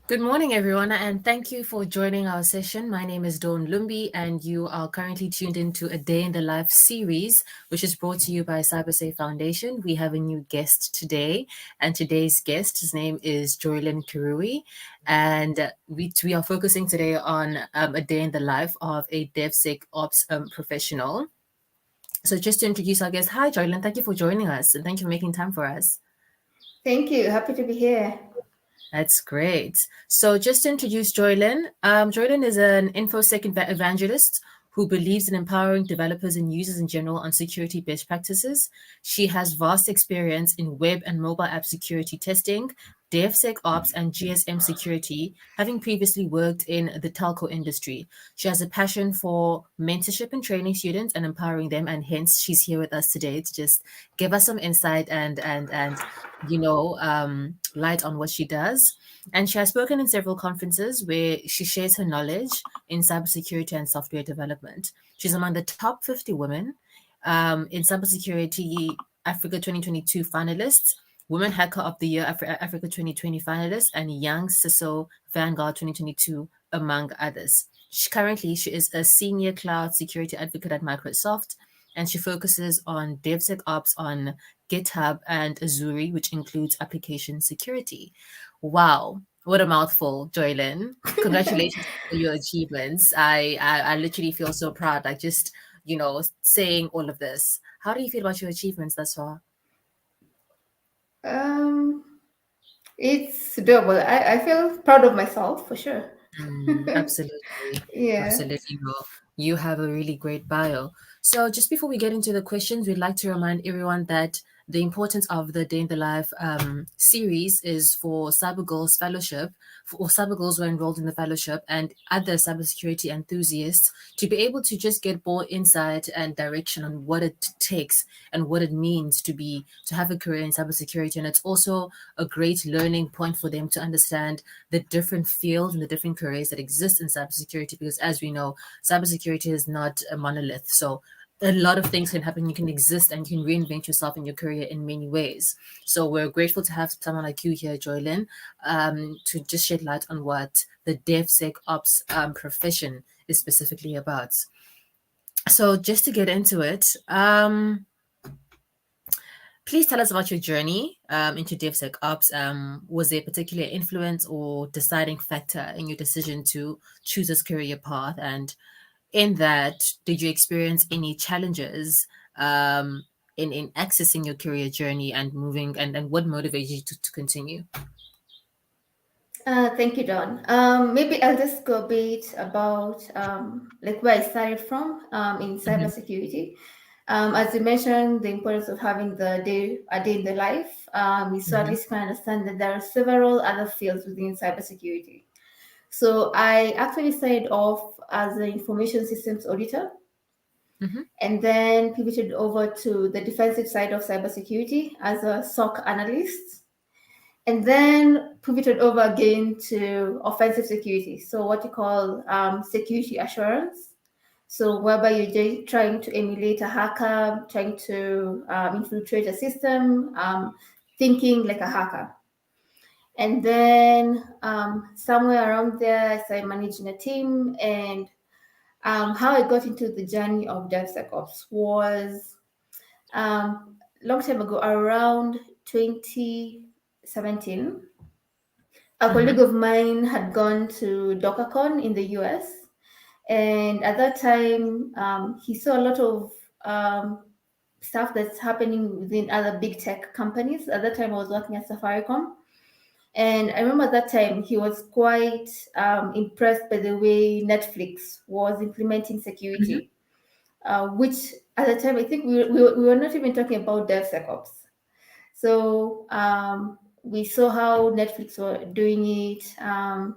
Good morning, everyone, and thank you for joining our session. My name is Dawn Lumbi, and you are currently tuned into a Day in the Life series, which is brought to you by CyberSafe Foundation. We have a new guest today, and today's guest, his name is Joylin Kirui, and we are focusing today on a day in the life of a DevSecOps professional. So, just to introduce our guest, hi, Joylin. Thank you for joining us, and thank you for making time for us. Thank you. Happy to be here. That's great. So, just to introduce Joylin, Joylin is an InfoSec evangelist who believes in empowering developers and users in general on security best practices. She has vast experience in web and mobile app security testing, DevSecOps, and GSM security, having previously worked in the telco industry. She has a passion for mentorship and training students and empowering them, and hence she's here with us today to just give us some insight and light on what she does. And she has spoken in several conferences where she shares her knowledge in cybersecurity and software development. She's among the top 50 women in cybersecurity Africa 2022 finalists, Women Hacker of the Year Africa 2020 finalists, and Young CISO Vanguard 2022, among others. Currently, she is a senior cloud security advocate at Microsoft, and she focuses on DevSecOps on GitHub and Azure, which includes application security. Wow, what a mouthful, Joylin. Congratulations for your achievements. I literally feel so proud, like just, saying all of this. How do you feel about your achievements thus far? Um, it's doable. I feel proud of myself for sure. Absolutely. Yeah. Absolutely. You have a really great bio. So, just before we get into the questions, we'd like to remind everyone that the importance of the Day in the Life series is for Cyber Girls Fellowship, or Cyber Girls who are enrolled in the fellowship, and other cybersecurity enthusiasts to be able to just get more insight and direction on what it takes and what it means to have a career in cybersecurity. And it's also a great learning point for them to understand the different fields and the different careers that exist in cybersecurity, because as we know, cybersecurity is not a monolith. So a lot of things can happen. You can exist and you can reinvent yourself in your career in many ways. So we're grateful to have someone like you here, Joylin, to just shed light on what the DevSecOps profession is specifically about. So just to get into it, please tell us about your journey into DevSecOps. Was there a particular influence or deciding factor in your decision to choose this career path? And in that, did you experience any challenges in accessing your career journey and moving, and what motivated you to continue? Thank you, Don. Maybe I'll just go a bit about like where I started from in Hmm. cybersecurity. As you mentioned, the importance of having a day in the life. So at Hmm. least you can understand that there are several other fields within cybersecurity. So I actually started off as an information systems auditor Hmm. and then pivoted over to the defensive side of cybersecurity as a SOC analyst, and then pivoted over again to offensive security. So what you call security assurance. So whereby you're trying to emulate a hacker, trying to infiltrate a system, thinking like a hacker. And then somewhere around there, I started managing a team, and how I got into the journey of DevSecOps was long time ago, around 2017. A colleague Hmm. of mine had gone to DockerCon in the US, and at that time, he saw a lot of stuff that's happening within other big tech companies. At that time, I was working at Safaricom. And I remember that time he was quite impressed by the way Netflix was implementing Hmm. security, which at the time I think we were not even talking about DevSecOps. So we saw how Netflix were doing it, and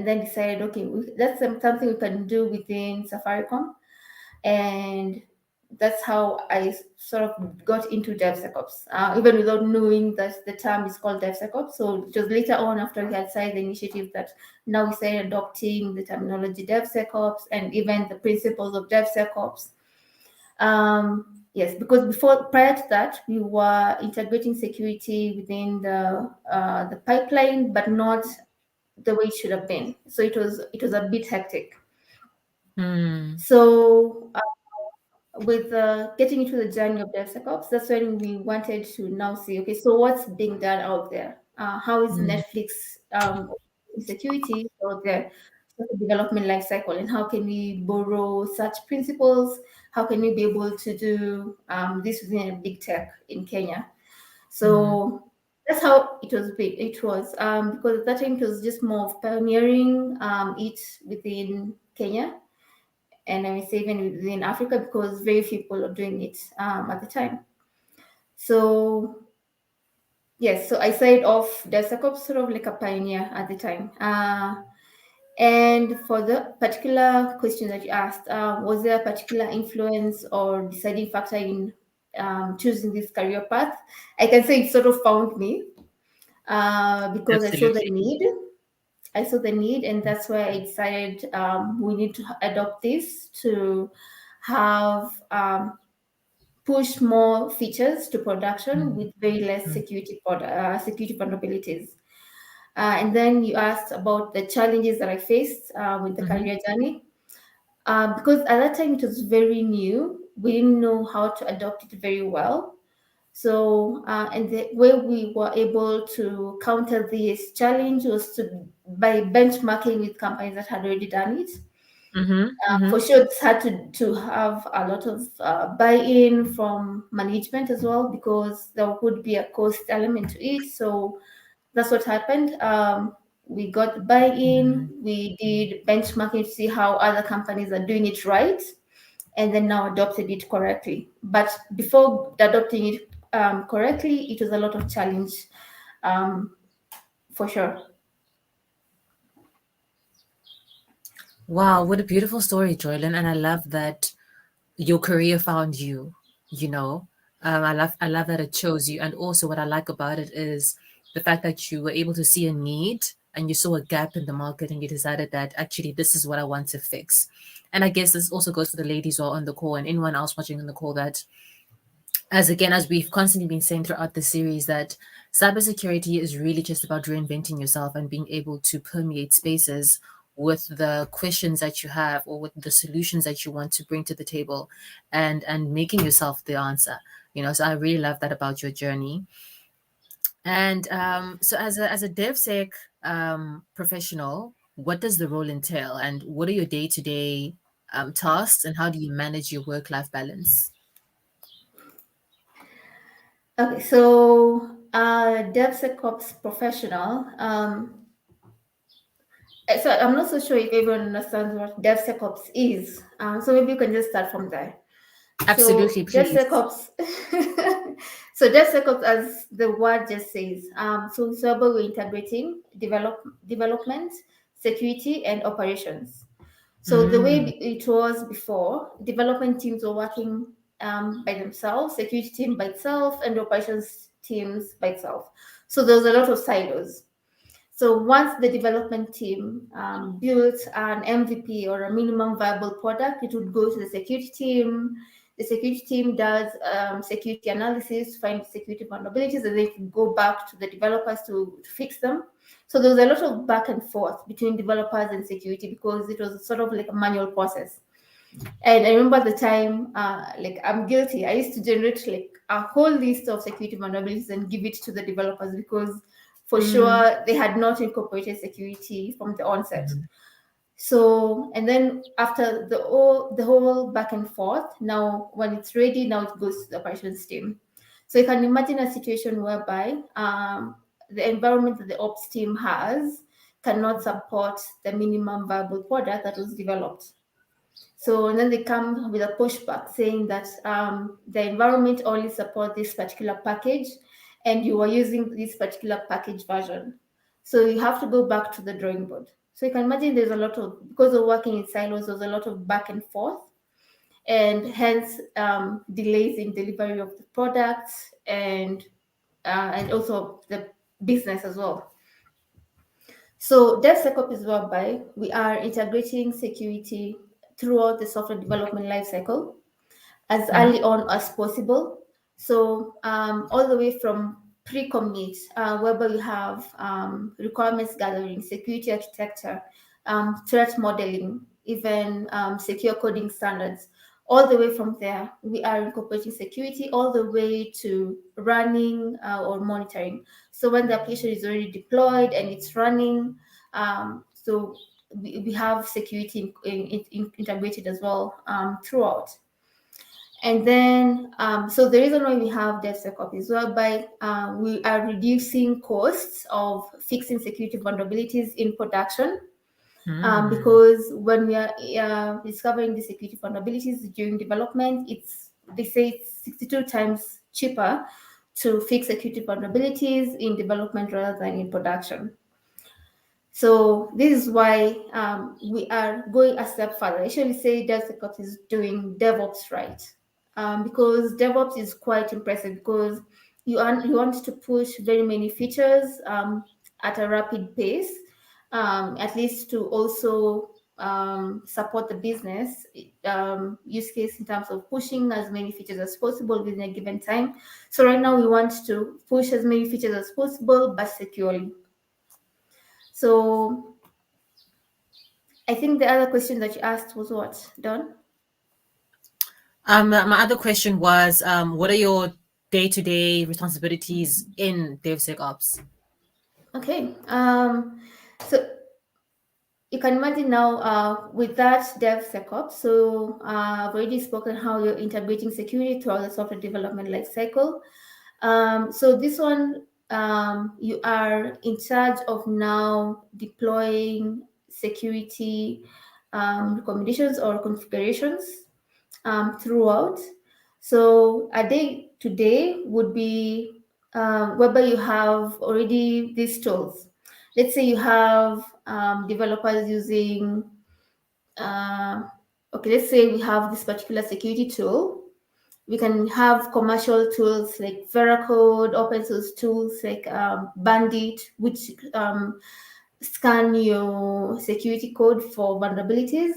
then decided, okay, that's something we can do within Safaricom, and that's how I sort of got into DevSecOps, even without knowing that the term is called DevSecOps. So it was later on, after we had started the initiative, that now we started adopting the terminology DevSecOps and even the principles of DevSecOps. Yes, because prior to that, we were integrating security within the pipeline, but not the way it should have been. So it was a bit hectic. Mm, So with getting into the journey of DevSecOps, that's when we wanted to now see, okay, so what's being done out there? How is mm, Netflix security out there? So the development life cycle, and how can we borrow such principles? How can we be able to do this within a big tech in Kenya? mm, So that's how it was. It was because at that time it was just more of pioneering it within Kenya, and I would say even within Africa, because very few people are doing it at the time. So yes, so I started off DevSecOps sort of like a pioneer at the time. And for the particular question that you asked, was there a particular influence or deciding factor in choosing this career path? I can say it sort of found me because I saw the absolutely. need. I saw the need, and that's why I decided we need to adopt this to have push more features to production Mm, with very less mm, security vulnerabilities. And then you asked about the challenges that I faced with the mhm, career journey. Because at that time it was very new, we didn't know how to adopt it very well. So, and the way we were able to counter this challenge was by benchmarking with companies that had already done it. mhm, For mhm, sure, it's hard to have a lot of buy-in from management as well, because there would be a cost element to it. So that's what happened. We got buy-in, mm. we did benchmarking to see how other companies are doing it right, and then now adopted it correctly. But before adopting it correctly, it was a lot of challenge, um, for sure. Wow, what a beautiful story, Joylyn. And I love that your career found you, you know. I love that it chose you. And also what I like about it is the fact that you were able to see a need and you saw a gap in the market and you decided that actually this is what I want to fix. And I guess this also goes for the ladies who are on the call and anyone else watching on the call that as again as we've constantly been saying throughout the series that cybersecurity is really just about reinventing yourself and being able to permeate spaces with the questions that you have or with the solutions that you want to bring to the table and making yourself the answer, so I really love that about your journey. And so as a DevSec professional, what does the role entail and what are your day-to-day tasks and how do you manage your work-life balance? Okay, so DevSecOps professional. So I'm not so sure if everyone understands what DevSecOps is. So maybe you can just start from there. So Absolutely, please. DevSecOps, so DevSecOps, as the word just says, so we're integrating development, security, and operations. So the way Mm, it was before, development teams were working by themselves, security team by itself, and operations teams by itself. So there was a lot of silos. So once the development team built an MVP or a minimum viable product, it would go to the security team. The security team does security analysis, find security vulnerabilities, and they can go back to the developers to fix them. So there was a lot of back and forth between developers and security because it was sort of like a manual process. And I remember at the time, like I'm guilty. I used to generate like a whole list of security vulnerabilities and give it to the developers because for mm, sure they had not incorporated security from the onset. mhm, So, and then after the whole back and forth, now when it's ready, now it goes to the operations team. So you can imagine a situation whereby the environment that the ops team has cannot support the minimum viable product that was developed. So and then they come with a pushback saying that the environment only support this particular package, and you are using this particular package version. So you have to go back to the drawing board. So you can imagine there's a lot of, because of working in silos, there's a lot of back and forth, and hence delays in delivery of the products and also the business as well. So DevSecOps is whereby we are integrating security throughout the software development lifecycle as mhm, early on as possible. So all the way from pre-commit, whereby you have requirements gathering, security architecture, threat modeling, even secure coding standards. All the way from there, we are incorporating security all the way to running or monitoring. So when the application is already deployed and it's running, so we have security integrated as well throughout. And then, so the reason why we have DevSecOps is whereby we are reducing costs of fixing security vulnerabilities in production. Hmm. Because when we are discovering the security vulnerabilities during development, they say it's 62 times cheaper to fix security vulnerabilities in development rather than in production. So this is why we are going a step further. I actually say DevSecOps is doing DevOps right, because DevOps is quite impressive because you want to push very many features at a rapid pace, at least to also support the business use case in terms of pushing as many features as possible within a given time. So right now we want to push as many features as possible but securely. So I think the other question that you asked was what, Don? My other question was, what are your day-to-day responsibilities in DevSecOps? Okay. So you can imagine now with that DevSecOps. So I've already spoken how you're integrating security throughout the software development lifecycle. So this one, you are in charge of now deploying security recommendations or configurations throughout. So a day today would be whereby you have already these tools. Let's say you have developers using, uh, okay, let's say we have this particular security tool. We can have commercial tools like Veracode, open source tools like Bandit, which scan your security code for vulnerabilities.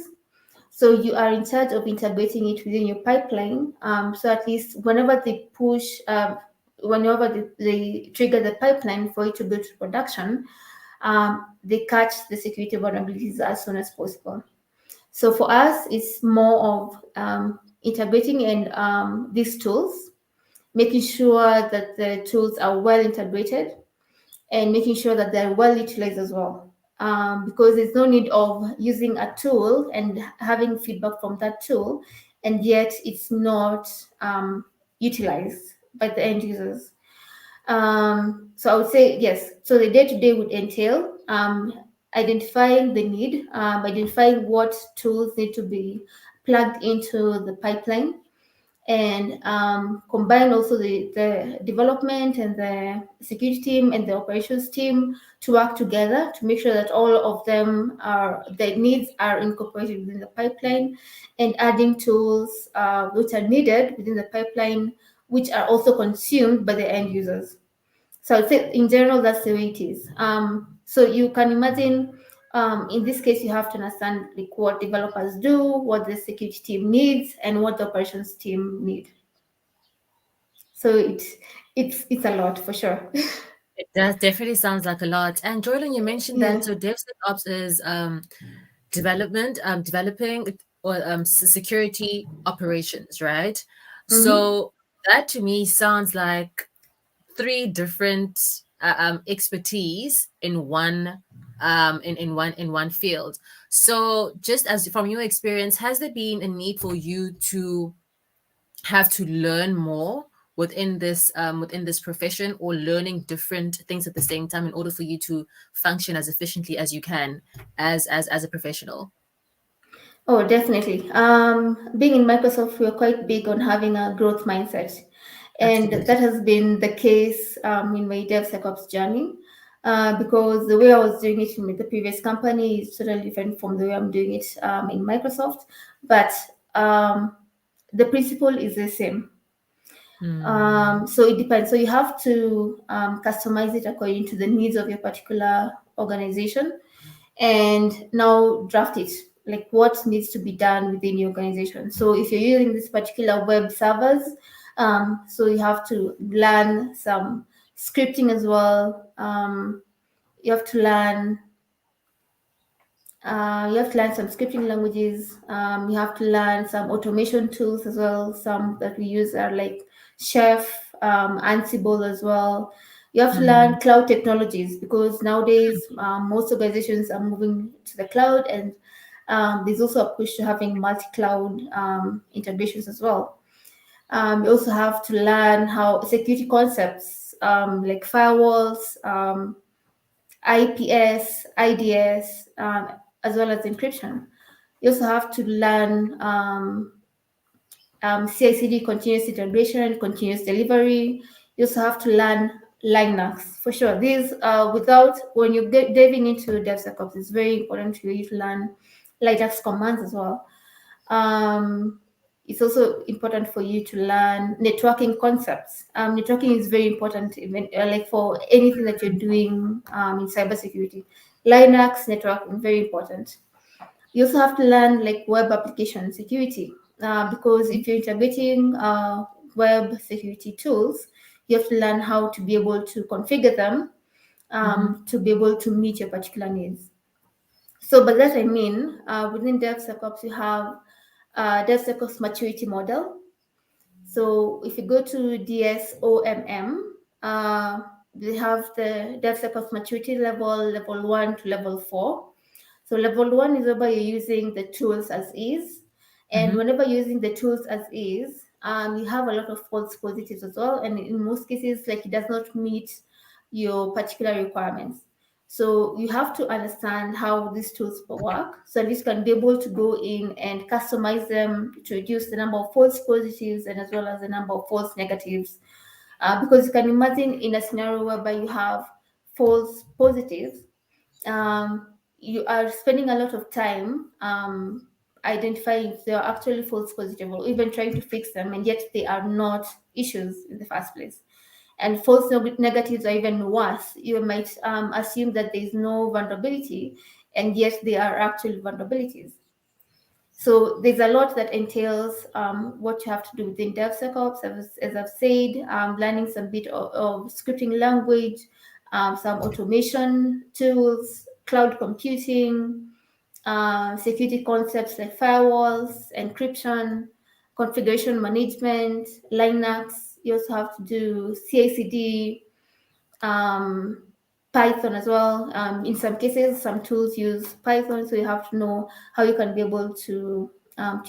So you are in charge of integrating it within your pipeline. So at least whenever they push, whenever they trigger the pipeline for it to go to production, they catch the security vulnerabilities as soon as possible. So for us, it's more of integrating and these tools, making sure that the tools are well integrated and making sure that they're well utilized as well. Because there's no need of using a tool and having feedback from that tool, and yet it's not utilized by the end users. So I would say yes. So the day to day would entail identifying the need, identifying what tools need to be plugged into the pipeline, and combine also the development and the security team and the operations team to work together to make sure that all of them are the needs are incorporated within the pipeline, and adding tools which are needed within the pipeline which are also consumed by the end users. So I'd say in general that's the way it is. So you can imagine in this case you have to understand like what developers do, what the security team needs, and what the operations team need. So it's a lot for sure. That definitely sounds like a lot. And Jordan, you mentioned that Yeah. so DevSecOps is development, developing or security operations, right? Mm-hmm. So that to me sounds like three different expertise in one in one field. So just as from your experience, has there been a need for you to have to learn more within this profession, or learning different things at the same time in order for you to function as efficiently as you can as a professional? Oh, definitely. Being in Microsoft, we're quite big on having a growth mindset, and that Absolutely. has been the case in my DevSecOps journey. Because the way I was doing it in the previous company is totally different from the way I'm doing it in Microsoft, but um, the principle is the same. Hmm. So it depends. So you have to customize it according to the needs of your particular organization, and now draft it like what needs to be done within your organization. So if you're using this particular web servers, so you have to learn some scripting as well. You have to learn you have to learn some scripting languages. You have to learn some automation tools as well. Some that we use are like Chef, Ansible as well. You have to Mm-hmm. learn cloud technologies because nowadays most organizations are moving to the cloud, and there's also a push to having multi-cloud integrations as well. You also have to learn how security concepts like firewalls, IPS, IDS, as well as encryption. You also have to learn CI/CD, continuous integration, continuous delivery. You also have to learn Linux for sure. These without when you get diving into DevSecOps, it's very important for you to learn Linux commands as well. Um, it's also important for you to learn networking concepts. Networking is very important, even like for anything that you're doing in cybersecurity. Linux networking very important. You also have to learn like web application security because if you're integrating web security tools, you have to learn how to be able to configure them Mm-hmm. to be able to meet your particular needs. So by that I mean, within DevSecOps, you have DevSecOps maturity model. So if you go to DSOMM, they have the DevSecOps maturity level 1 to level 4. So level 1 is whereby you're using the tools as is. And Mm-hmm. whenever you're using the tools as is, you have a lot of false positives as well. And in most cases, like it does not meet your particular requirements. So you have to understand how these tools work. So this can be able to go in and customize them to reduce the number of false positives and as well as the number of false negatives. Because you can imagine in a scenario whereby you have false positives, you are spending a lot of time identifying if they are actually false positive or even trying to fix them, and yet they are not issues in the first place. And false negatives are even worse. You might assume that there is no vulnerability, and yet they are actually vulnerabilities. So there's a lot that entails what you have to do within DevSecOps, as I've said, learning some bit of scripting language, some automation tools, cloud computing, security concepts like firewalls, encryption, configuration management, Linux. You also have to do CI/CD, um, Python as well. In some cases, some tools use Python, so you have to know how you can be able to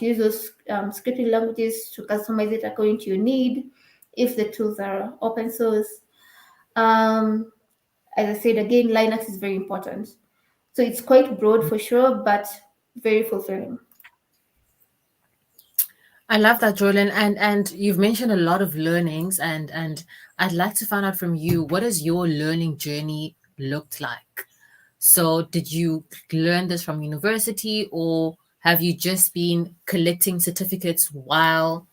use those scripting languages to customize it according to your need. If the tools are open source, um, as I said again, Linux is very important. So it's quite broad for sure, but very fulfilling. I love that, Jordan. And you've mentioned a lot of learnings, and I'd like to find out from you, what has your learning journey looked like? So, did you learn this from university, or have you just been collecting certificates while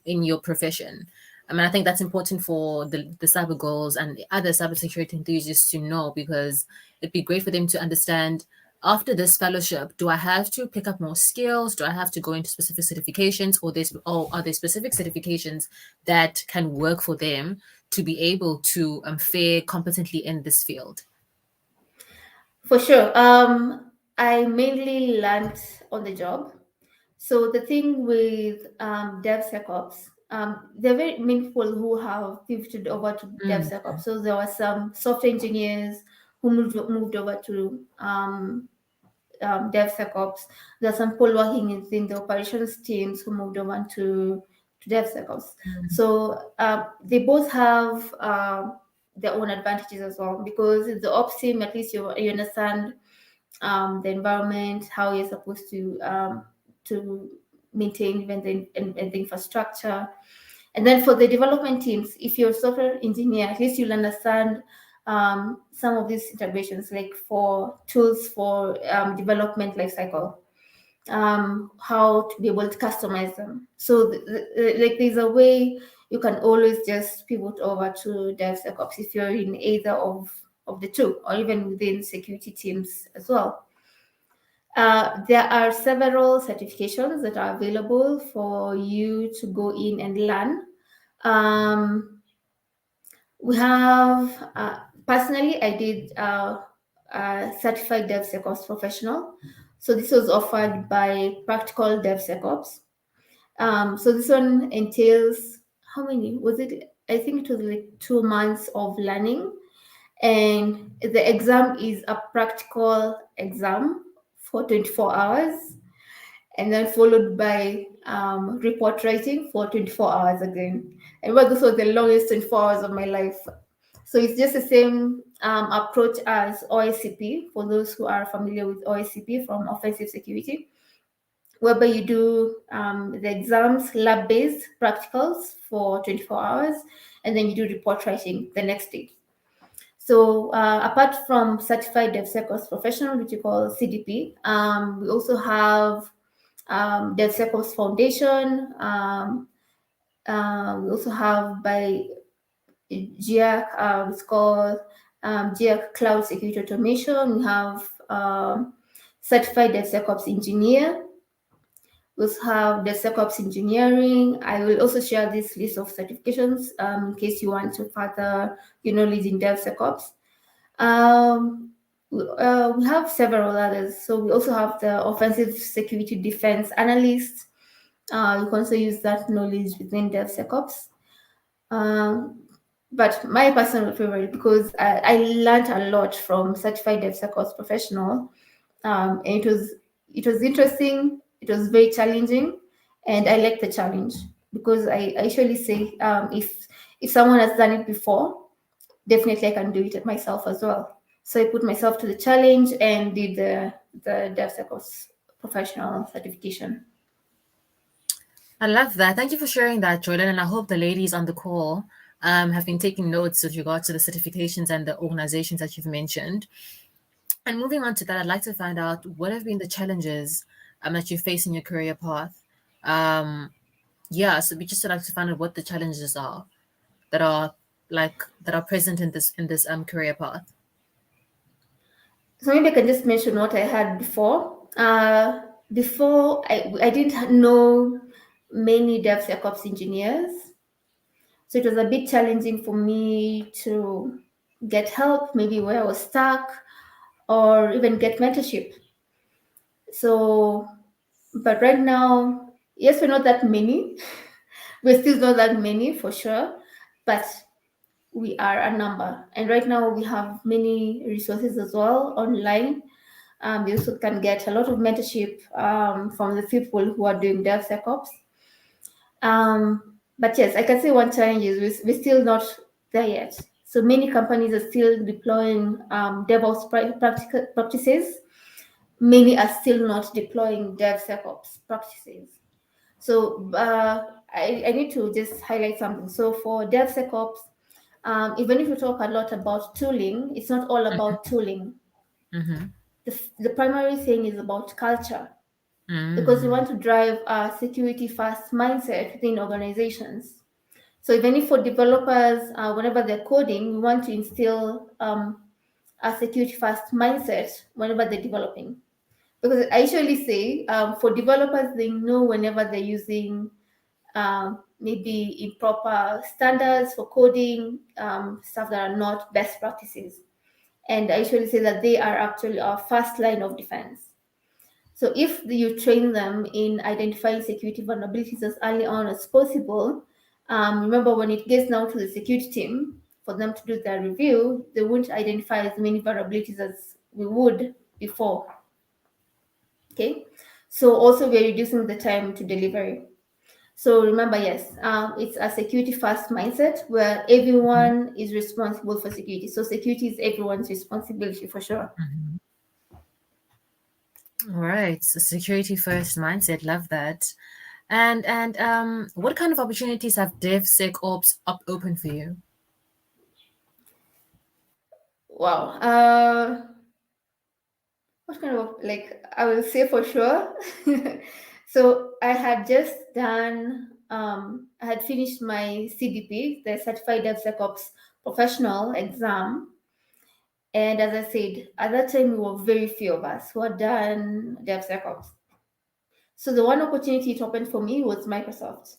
in your profession? I mean, I think that's important for the cyber goals and other cybersecurity enthusiasts to know, because it'd be great for them to understand, after this fellowship, do I have to pick up more skills? Do I have to go into specific certifications, or are there specific certifications that can work for them to be able to fare competently in this field? For sure. I mainly learned on the job. So the thing with DevSecOps, there are very many people who have pivoted over to Mm, DevSecOps. So there were some software engineers who moved over to DevSecOps. There are some people working in the operations teams who moved over to DevSecOps. So they both have their own advantages as well, because in the ops team, at least you understand the environment, how you're supposed to maintain even and the infrastructure. And then for the development teams, if you're a software engineer, at least you'll understand some of these integrations, like for tools for development lifecycle, how to be able to customize them. So, like, there's a way you can always just pivot over to DevSecOps if you're in either of the two, or even within security teams as well. There are several certifications that are available for you to go in and learn. Um, We have, personally, I did certified DevSecOps professional. So this was offered by Practical DevSecOps. So this one entails, how many was it? I think it was like 2 months of learning, and the exam is a practical exam for 24 hours, and then followed by report writing for 24 hours again. And well, this was the longest 24 hours of my life. So it's just the same approach as OSCP, for those who are familiar with OSCP from offensive security, whereby you do the exams, lab-based practicals for 24 hours, and then you do report writing the next day. So apart from Certified DevSecOps Professional, which we call CDP, we also have DevSecOps Foundation. We also have by GIAC, it's called GIAC Cloud Security Automation. We have Certified DevSecOps Engineer. We also have DevSecOps Engineering. I will also share this list of certifications in case you want to further your knowledge in DevSecOps. We have several others. So we also have the Offensive Security Defense Analyst. You can also use that knowledge within DevSecOps. But my personal favorite, because I learned a lot from Certified DevSecOps Professional, and it was interesting. It was very challenging, and I like the challenge because I usually say if someone has done it before, definitely I can do it myself as well. So I put myself to the challenge and did the DevSecOps Professional certification. I love that. Thank you for sharing that, Jordan. And I hope the ladies on the call have been taking notes with regard to the certifications and the organizations that you've mentioned. And moving on to that, I'd like to find out what have been the challenges that you face in your career path. Um, yeah, so we just would like to find out what the challenges are that are that are present in this career path. So maybe I can just mention what I had before. Before I didn't know many DevSecOps engineers, so it was a bit challenging for me to get help, maybe where I was stuck, or even get mentorship. So, but right now, yes, we're not that many. We're still not that many for sure, but we are a number. And right now, we have many resources as well online. You also can get a lot of mentorship from the people who are doing DevSecOps. But yes, I can say one challenge is we're still not there yet. So many companies are still deploying DevOps practices. Many are still not deploying DevSecOps practices. So I need to just highlight something. So for DevSecOps, even if we talk a lot about tooling, it's not all about tooling. Mm-hmm. The primary thing is about culture, because we Mm-hmm. want to drive a security first mindset within organizations. So even if for developers, whenever they're coding, we want to instill a security first mindset whenever they're developing. Because I usually say for developers, they know whenever they're using maybe improper standards for coding, stuff that are not best practices. And I usually say that they are actually our first line of defense. So if you train them in identifying security vulnerabilities as early on as possible, remember when it gets now to the security team for them to do their review, they won't identify as many vulnerabilities as we would before. Okay, so also we're reducing the time to delivery. So remember, yes, it's a security first mindset where everyone is responsible for security. So security is everyone's responsibility for sure. Mm-hmm. All right, so security first mindset. Love that. And what kind of opportunities have DevSecOps open for you? Wow. What kind of, like, I will say for sure. So I had just done, I had finished my CDP, the Certified DevSecOps Professional exam. And as I said, at that time, we were very few of us who had done DevSecOps. So the one opportunity it opened for me was Microsoft.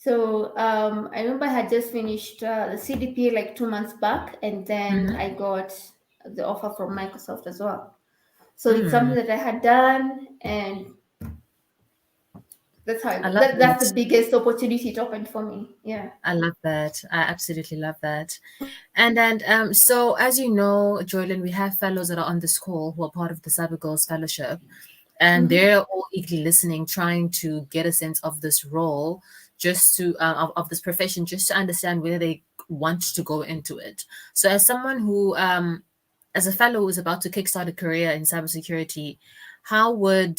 So I remember I had just finished the CDP like 2 months back, and then Mm-hmm. I got the offer from Microsoft as well. So it's something Mm, that I had done, and that's I how love that's the that. biggest opportunity it opened for me. Yeah. I love that. I absolutely love that. And so as you know, Joylyn, we have fellows that are on this call who are part of the Cyber Girls Fellowship, and Mm-hmm. they're all eagerly listening, trying to get a sense of this role, just to of this profession, just to understand whether they want to go into it. So, as someone who, as a fellow who's about to kickstart a career in cybersecurity, how would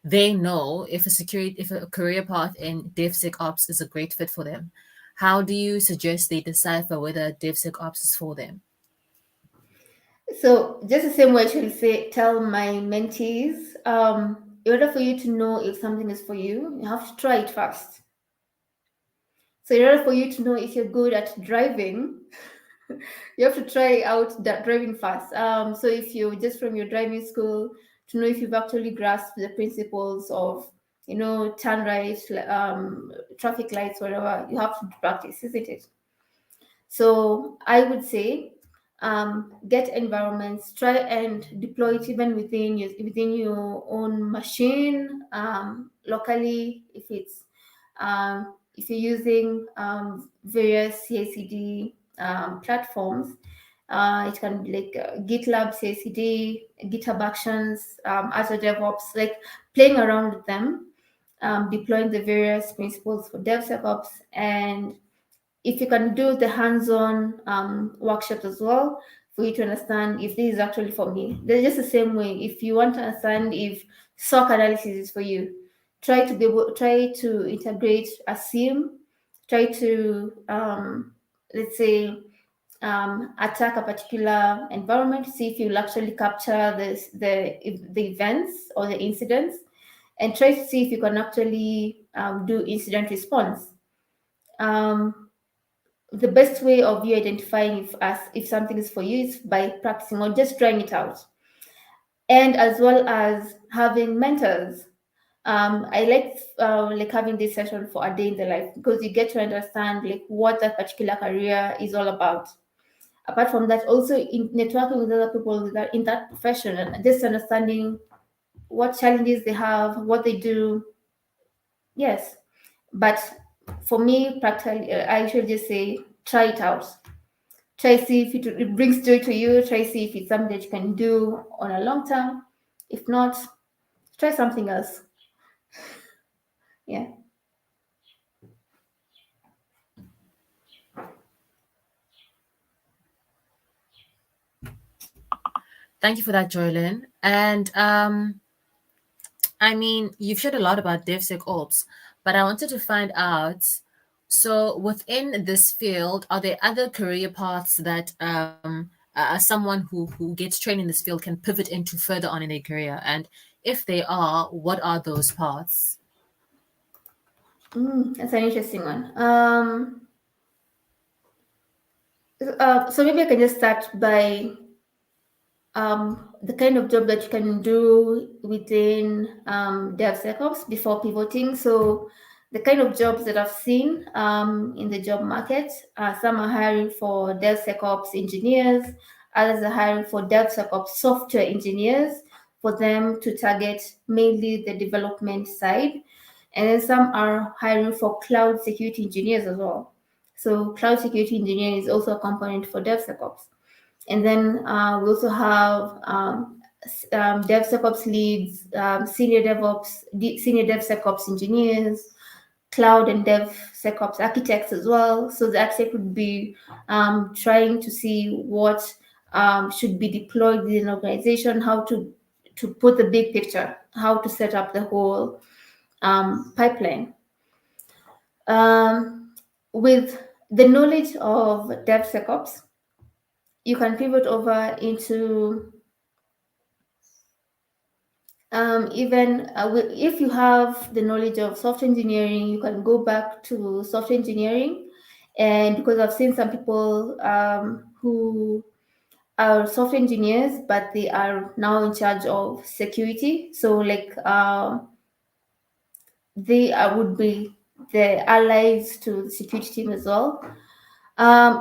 they know if a career path in DevSecOps is a great fit for them? How do you suggest they decipher whether DevSecOps is for them? So just the same way I should say, tell my mentees, in order for you to know if something is for you, you have to try it first. So in order for you to know if you're good at driving, you have to try out that driving first. So if you just from your driving school to know if you've actually grasped the principles of, turn right, traffic lights, whatever, you have to practice, isn't it? So I would say, get environments, try and deploy it even within your own machine, locally. If you're using various CI/CD platforms, it can be like GitLab CI/CD, GitHub Actions, Azure DevOps, like playing around with them, deploying the various principles for DevSecOps, and if you can do the hands-on workshops as well, for you to understand if this is actually for me. They're just the same way. If you want to understand if SOC analysis is for you, try to integrate a SIEM, try to let's say attack a particular environment, see if you'll actually capture the events or the incidents, and try to see if you can actually do incident response. Um, the best way of you identifying if something is for you is by practicing or just trying it out, and as well as having mentors. I like having this session for a day in the life, because you get to understand like what that particular career is all about. Apart from that, also in networking with other people that are in that profession, and just understanding what challenges they have, what they do. Yes, but for me, practically, I should just say try it out. Try see if it brings joy to you. Try see if it's something that you can do on a long term. If not, try something else. Yeah. Thank you for that, Joylyn. And I mean, you've shared a lot about DevSecOps, but I wanted to find out. So, within this field, are there other career paths that someone who gets trained in this field can pivot into further on in their career? And if they are, what are those paths? That's an interesting one. So maybe I can just start by the kind of job that you can do within DevSecOps before pivoting. So the kind of jobs that I've seen in the job market, some are hiring for DevSecOps engineers, others are hiring for DevSecOps software engineers for them to target mainly the development side. And then some are hiring for cloud security engineers as well. So cloud security engineering is also a component for DevSecOps. And then we also have DevSecOps leads, senior DevSecOps engineers, cloud and DevSecOps architects as well. So the architect would be trying to see what should be deployed in an organization, how to put the big picture, how to set up the whole pipeline. Um, with the knowledge of DevSecOps, you can pivot over into even if you have the knowledge of software engineering, you can go back to software engineering. And because I've seen some people who are software engineers, but they are now in charge of security. So, like, they would be the allies to the security team as well.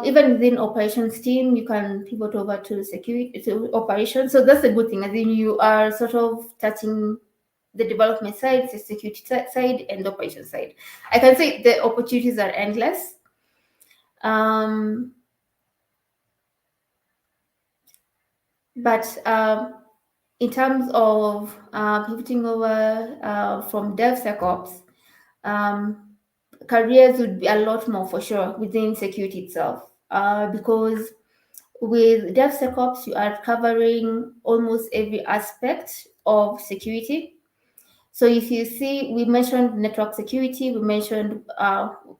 Even within operations team, you can pivot over to security to operations. So that's a good thing. I think you are sort of touching the development side, the security side, and the operation side. I can say the opportunities are endless. Um, but in terms of pivoting over from DevSecOps, um, careers would be a lot more for sure within security itself, because with DevSecOps, you are covering almost every aspect of security. So if you see, we mentioned network security, we mentioned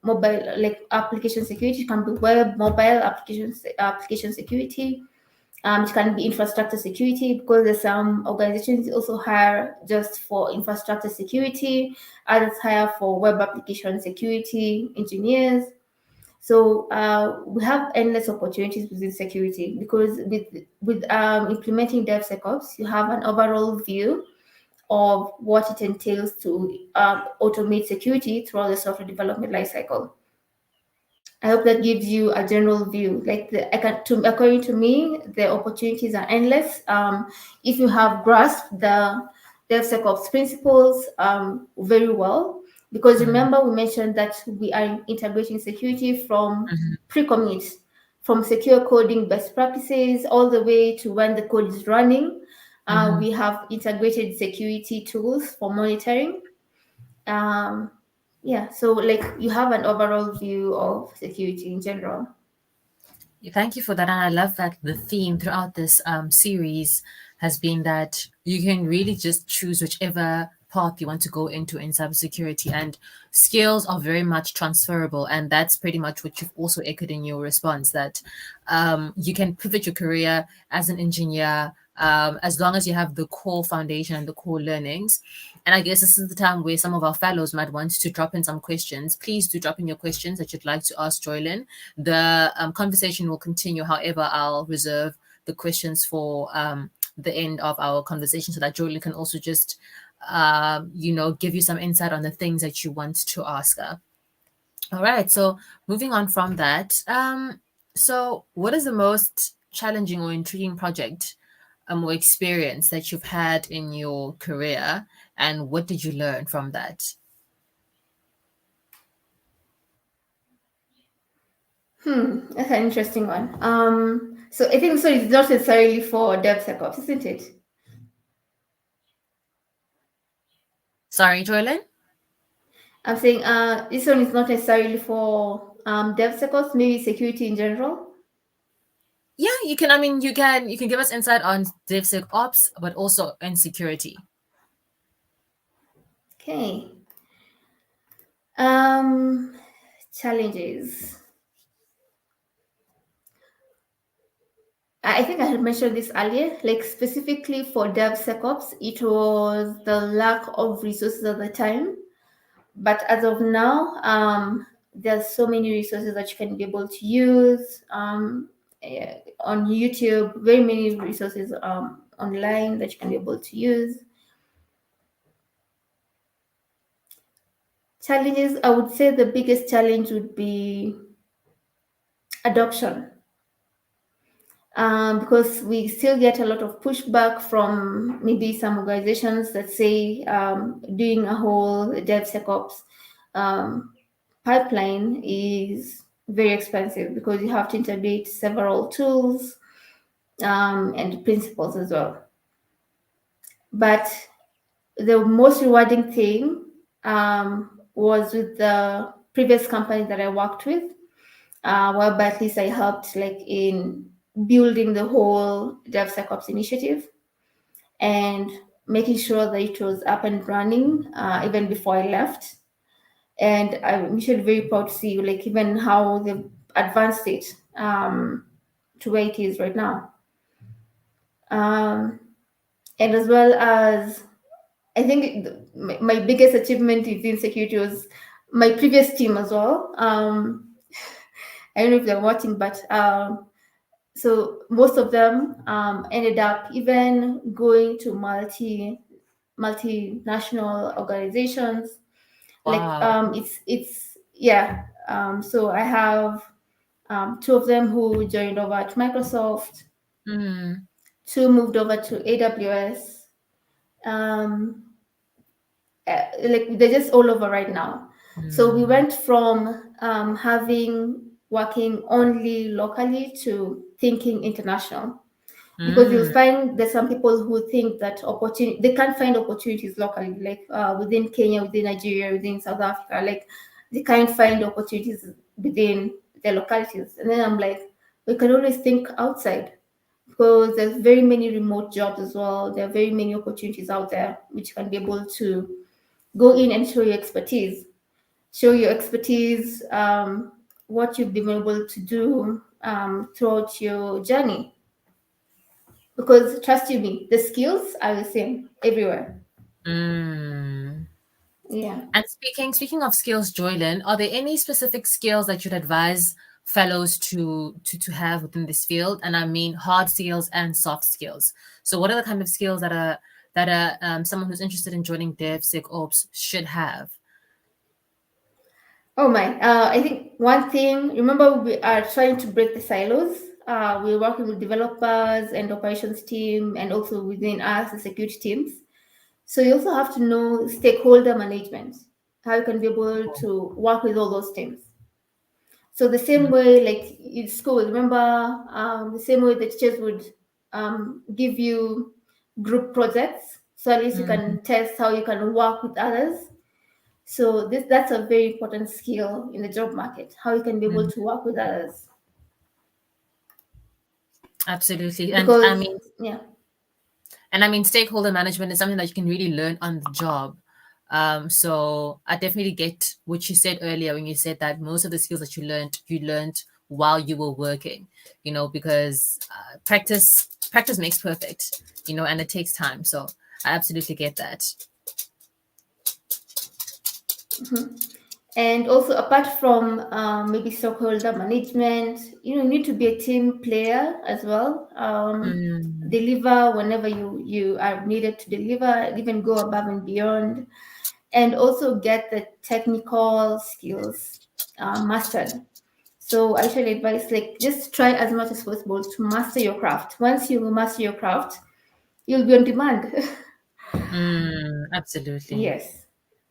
mobile, like application security, it can be web, mobile application security. It can be infrastructure security, because there's some organizations also hire just for infrastructure security, others hire for web application security engineers. So we have endless opportunities within security, because with implementing DevSecOps, you have an overall view of what it entails to automate security throughout the software development lifecycle. I hope that gives you a general view. According to me, the opportunities are endless. If you have grasped the DevSecOps principles very well, because Mm-hmm. remember we mentioned that we are integrating security from Mm-hmm. pre-commit, from secure coding best practices all the way to when the code is running. Mm-hmm. We have integrated security tools for monitoring. Um, yeah, so like you have an overall view of security in general. Thank you for that. And I love that the theme throughout this series has been that you can really just choose whichever path you want to go into in cybersecurity, and skills are very much transferable. And that's pretty much what you've also echoed in your response, that you can pivot your career as an engineer, as long as you have the core foundation and the core learnings. And I guess this is the time where some of our fellows might want to drop in some questions. Please do drop in your questions that you'd like to ask Joylyn. The conversation will continue. However, I'll reserve the questions for the end of our conversation, so that Joylyn can also just, give you some insight on the things that you want to ask her. All right. So moving on from that, so what is the most challenging or intriguing project or experience that you've had in your career, and what did you learn from that? That's an interesting one. So I think so. It's not necessarily for DevSecOps, isn't it? Sorry, Joylyn? I'm saying this one is not necessarily for DevSecOps, maybe security in general. Yeah, you can. I mean, you can give us insight on DevSecOps, but also in security. Okay. Um, Challenges. I think I had mentioned this earlier. Like specifically for DevSecOps, it was the lack of resources at the time. But as of now, there's so many resources that you can be able to use on YouTube. Very many resources online that you can be able to use. Challenges, I would say the biggest challenge would be adoption, because we still get a lot of pushback from maybe some organizations that say doing a whole DevSecOps um, pipeline is very expensive, because you have to integrate several tools and principles as well. But the most rewarding thing was with the previous company that I worked with, whereby at least I helped like in building the whole DevSecOps initiative and making sure that it was up and running even before I left. And I'm usually very proud to see like even how they've advanced it to where it is right now. Um, and as well as I think my biggest achievement within security was my previous team as well. I don't know if they're watching, but so most of them ended up even going to multinational organizations. Like Wow. it's yeah. So I have two of them who joined over to Microsoft, Mm, two moved over to AWS. Um, like they're just all over right now. So we mm, went from having working only locally to thinking international, because you'll mm, find there's some people who think that opportunity they can't find opportunities locally, like within Kenya, within Nigeria, within South Africa, like they can't find opportunities within their localities. And then I'm like, we can always think outside, because there's very many remote jobs as well. There are very many opportunities out there which can be able to go in and show your expertise, what you've been able to do throughout your journey. Because trust you me, the skills are the same everywhere. mm. Yeah. And speaking of skills, Joylyn, are there any specific skills that you'd advise fellows to have within this field? And I mean hard skills and soft skills. So what are the kind of skills that someone who's interested in joining DevSecOps should have? Oh my. I think one thing, remember, we are trying to break the silos. We're working with developers and operations team, and also within us, the security teams. So you also have to know stakeholder management, how you can be able to work with all those teams. So the same Mm, way, like in school, remember, the same way the teachers would give you group projects, so at least you mm, can test how you can work with others. So that's a very important skill in the job market, how you can be able mm. to work with others. Absolutely. Because yeah. And I mean, stakeholder management is something that you can really learn on the job. So I definitely get what you said earlier when you said that most of the skills that you learned while you were working, because practice makes perfect, and it takes time. So I absolutely get that. And also, apart from maybe stakeholder management, you need to be a team player as well. Mm, Deliver whenever you are needed to deliver, even go above and beyond, and also get the technical skills mastered. So I usually advise, like, just try as much as possible to master your craft. Once you master your craft, you'll be on demand. absolutely. Yes.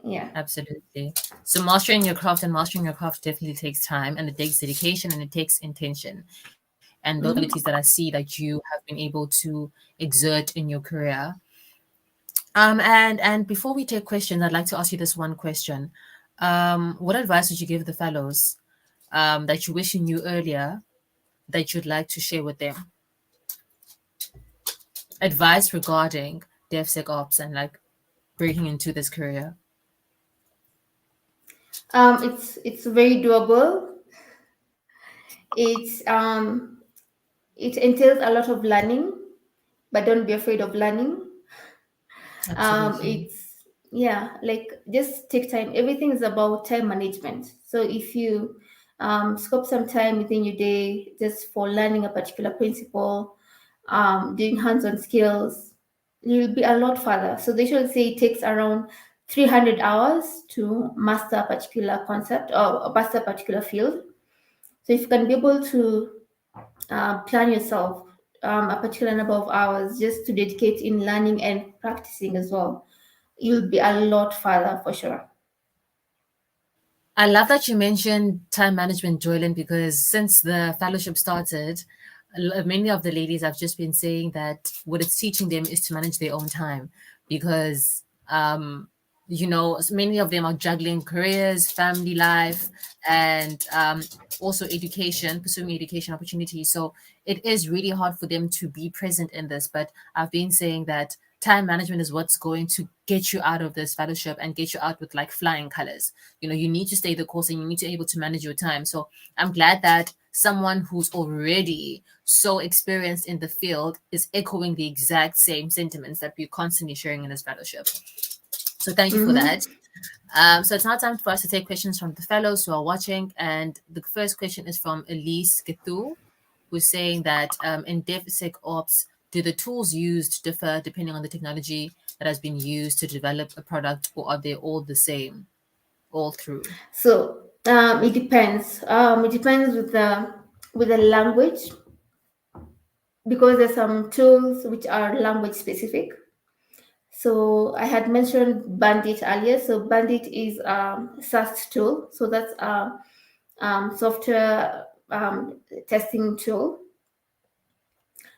Yeah. Absolutely. So mastering your craft definitely takes time, and it takes dedication, and it takes intention. And those qualities that I see that you have been able to exert in your career. And before we take questions, I'd like to ask you this one question. What advice would you give the fellows that you wish you knew earlier that you'd like to share with them? Advice regarding DevSecOps and like breaking into this career. It's very doable. It's it entails a lot of learning, but don't be afraid of learning. Absolutely. It's yeah, like just take time. Everything is about time management. So if you scope some time within your day just for learning a particular principle, doing hands-on skills, you'll be a lot further. So they should say it takes around 300 hours to master a particular concept or master a particular field. So if you can be able to plan yourself a particular number of hours just to dedicate in learning and practicing as well, you'll be a lot further for sure. I love that you mentioned time management, Joylyn, because since the fellowship started, many of the ladies have just been saying that what it's teaching them is to manage their own time because, many of them are juggling careers, family life, and also education, pursuing education opportunities. So it is really hard for them to be present in this. But I've been saying that time management is what's going to get you out of this fellowship and get you out with like flying colors. You need to stay the course and you need to be able to manage your time. So I'm glad that someone who's already so experienced in the field is echoing the exact same sentiments that we're constantly sharing in this fellowship. So thank you for Mm-hmm. that. So it's now time for us to take questions from the fellows who are watching. And the first question is from Elise Gethu, who's saying that in DevSecOps, do the tools used differ depending on the technology that has been used to develop a product, or are they all the same? all through? So it depends. It depends with the language, because there's some tools which are language specific. So I had mentioned Bandit earlier. So Bandit is SaaS tool. So that's a software testing tool.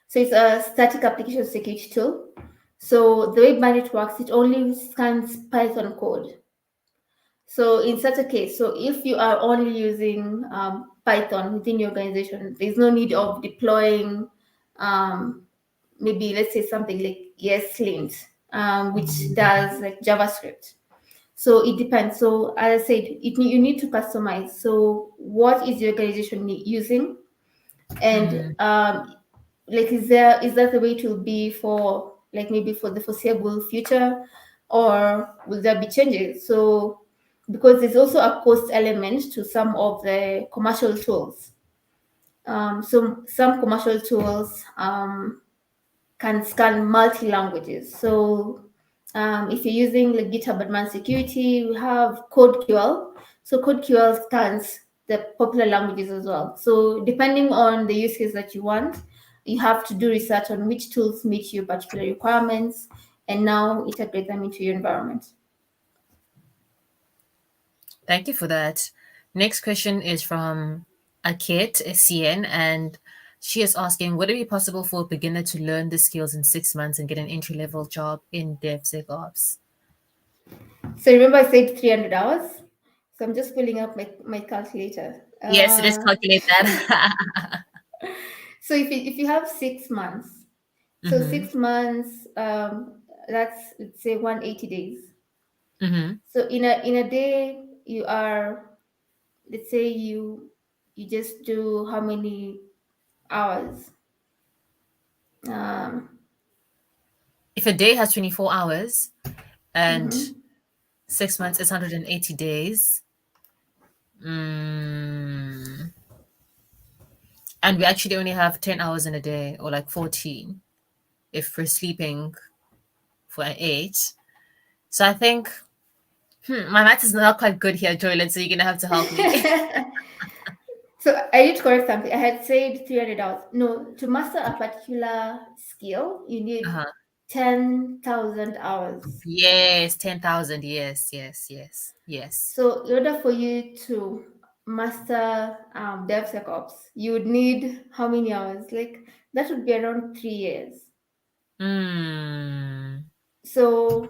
So it's a static application security tool. So the way Bandit works, it only scans Python code. So in such a case, so if you are only using Python within your organization, there's no need of deploying maybe let's say something like ESLint, which does like JavaScript. So it depends. So as I said, you need to customize. So what is your organization using, and Mm, like is that the way it will be for like maybe for the foreseeable future, or will there be changes? So because there's also a cost element to some of the commercial tools. So some commercial tools can scan multi languages. So if you're using like GitHub Advanced Security, we have CodeQL. So CodeQL scans the popular languages as well. So depending on the use case that you want, you have to do research on which tools meet your particular requirements, and now integrate them into your environment. thank you for that. Next question is from Akit SCN, and she is asking, would it be possible for a beginner to learn the skills in 6 months and get an entry level job in DevSecOps? So remember I said 300 hours? So I'm just pulling up my calculator. Yes, let's calculate that. So if you have 6 months, so Mm-hmm. 6 months, that's let's say 180 days. Mm-hmm. So in a day, you are, let's say you just do how many hours? Um, If a day has 24 hours and mhm. 6 months is 180 days, mm, and we actually only have 10 hours in a day, or like 14 if we're sleeping for 8. So I think my math is not quite good here, Joylan, so you're going to have to help me. So I need to correct something. I had said 300 hours. No, to master a particular skill, you need Uh-huh. 10,000 hours. Yes, 10,000. Yes, yes, yes, yes. So in order for you to master DevSecOps, you would need how many hours? Like that would be around 3 years. Mm, So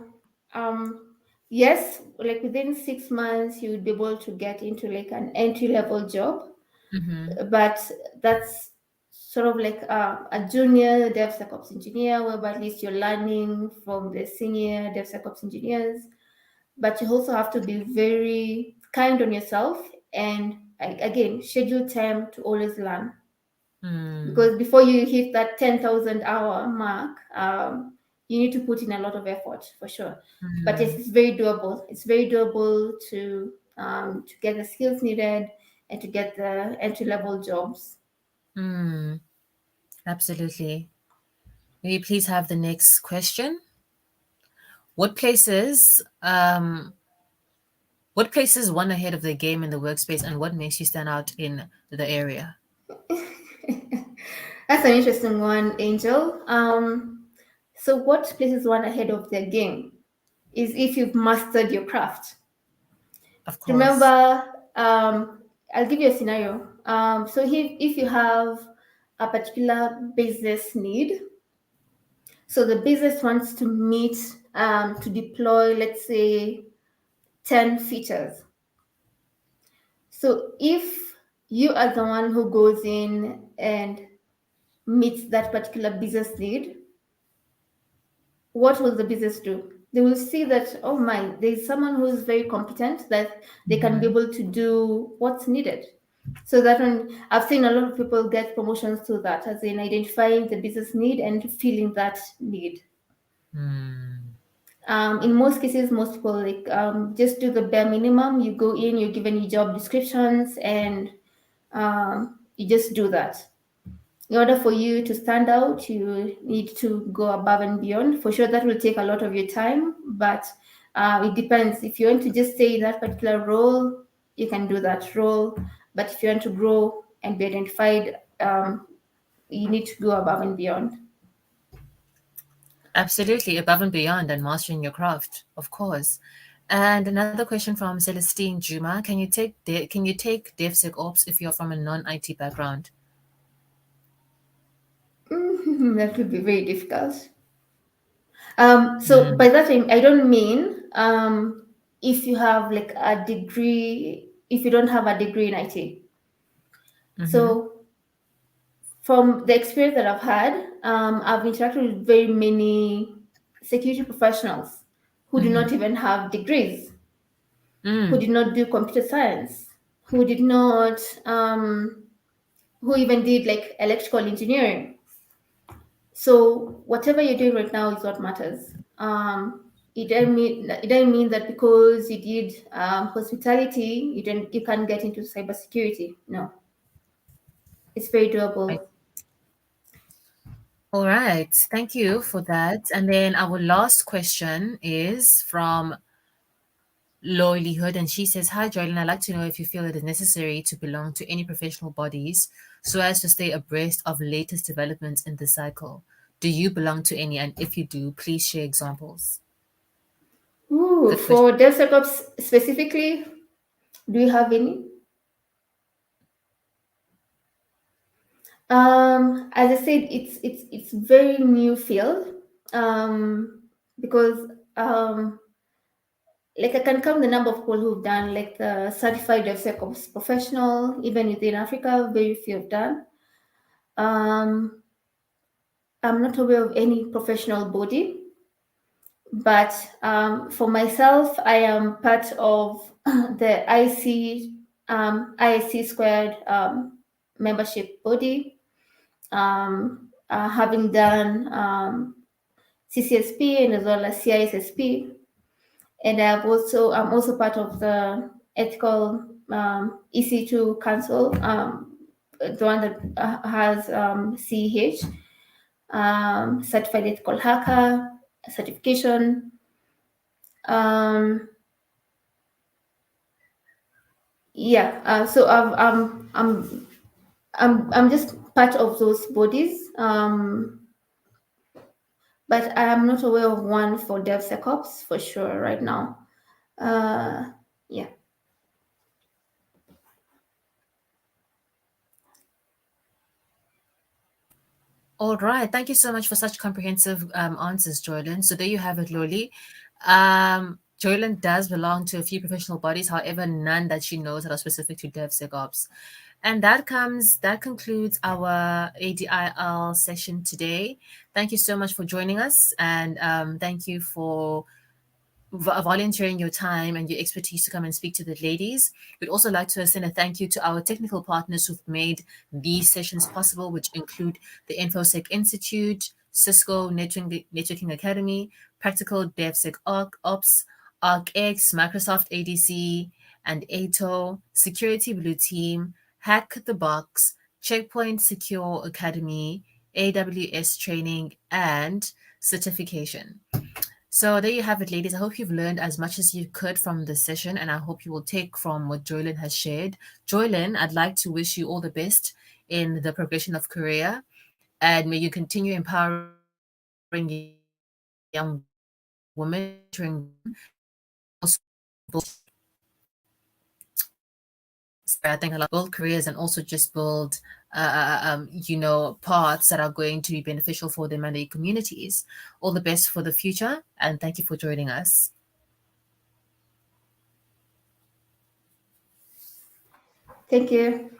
yes, like within 6 months, you would be able to get into like an entry level job, mm-hmm, but that's sort of like a junior DevSecOps engineer, whereby at least you're learning from the senior DevSecOps engineers. But you also have to be very kind on yourself, and again schedule time to always learn, mm, because before you hit that 10,000 hour mark, you need to put in a lot of effort for sure. But mm, it's very doable. It's very doable to get the skills needed and to get the entry level jobs. mm, absolutely. May you please have the next question? What places, um, what places one ahead of the game in the workspace, and what makes you stand out in the area? That's an interesting one, Angel. So what places one ahead of their game is if you've mastered your craft. Of course. Remember, I'll give you a scenario. So if you have a particular business need, so the business wants to meet to deploy, let's say, 10 features. So if you are the one who goes in and meets that particular business need, what will the business do? They will see that, oh my, there's someone who's very competent, that they can be Mm-hmm. able to do what's needed. So that when I've seen a lot of people get promotions to that, as in identifying the business need and filling that need. Mm, In most cases, most people like just do the bare minimum. You go in, you're given your job descriptions, and you just do that. In order for you to stand out, you need to go above and beyond. For sure, that will take a lot of your time, but It depends. If you want to just stay in that particular role, you can do that role. But if you want to grow and be identified, you need to go above and beyond. Absolutely, above and beyond and mastering your craft, of course. And another question from Celestine Juma: can you take DevSecOps if you're from a non-IT background? That would be very difficult. So Mm, by that I don't mean if you have like a degree, if you don't have a degree in IT. mm-hmm, So from the experience that I've had, I've interacted with very many security professionals who do mm-hmm, not even have degrees, who mm, did not do computer science, who did not, who even did like electrical engineering. So whatever you're doing right now is what matters. It doesn't mean that because you did hospitality, you can't get into cybersecurity. No, it's very right. doable. All right, thank you for that. And then our last question is from Loyalhood, and she says, "Hi, Jordan. I'd like to know if you feel it is necessary to belong to any professional bodies so as to stay abreast of latest developments in the cycle. Do you belong to any? And if you do, please share examples." Ooh, Good question. for DevSecOps specifically, do you have any? As I said, it's very new field. Because like I can count the number of people who've done like the certified DevSecOps professional, even within Africa, very few have done. Um, I'm not aware of any professional body, but for myself, I am part of the IC squared membership body, having done CCSP and as well as CISSP. And I'm also part of the ethical EC2 council, the one that has CEH, certified ethical hacker certification. Um, yeah, so I'm just part of those bodies, but I am not aware of one for DevSecOps for sure right now. Uh, yeah. All right. Thank you so much for such comprehensive answers, Jordan. So there you have it, Loli. Jordan does belong to a few professional bodies, however, none that she knows that are specific to DevSecOps. And that concludes our ADIL session today. Thank you so much for joining us, and thank you for volunteering your time and your expertise to come and speak to the ladies. We'd also like to send a thank you to our technical partners who've made these sessions possible, which include the InfoSec Institute, Cisco Networking Academy, Practical DevSecOps, ArcX, Microsoft ADC, and ATO, Security Blue Team, Hack the Box, Checkpoint Secure Academy, AWS Training, and Certification. So there you have it, ladies. I hope you've learned as much as you could from this session, and I hope you will take from what Joylyn has shared. Joylyn, I'd like to wish you all the best in the progression of career, and may you continue empowering young women, mentoring them, and also I think a lot build careers and also just build, paths that are going to be beneficial for them and their communities. All the best for the future, and thank you for joining us. Thank you.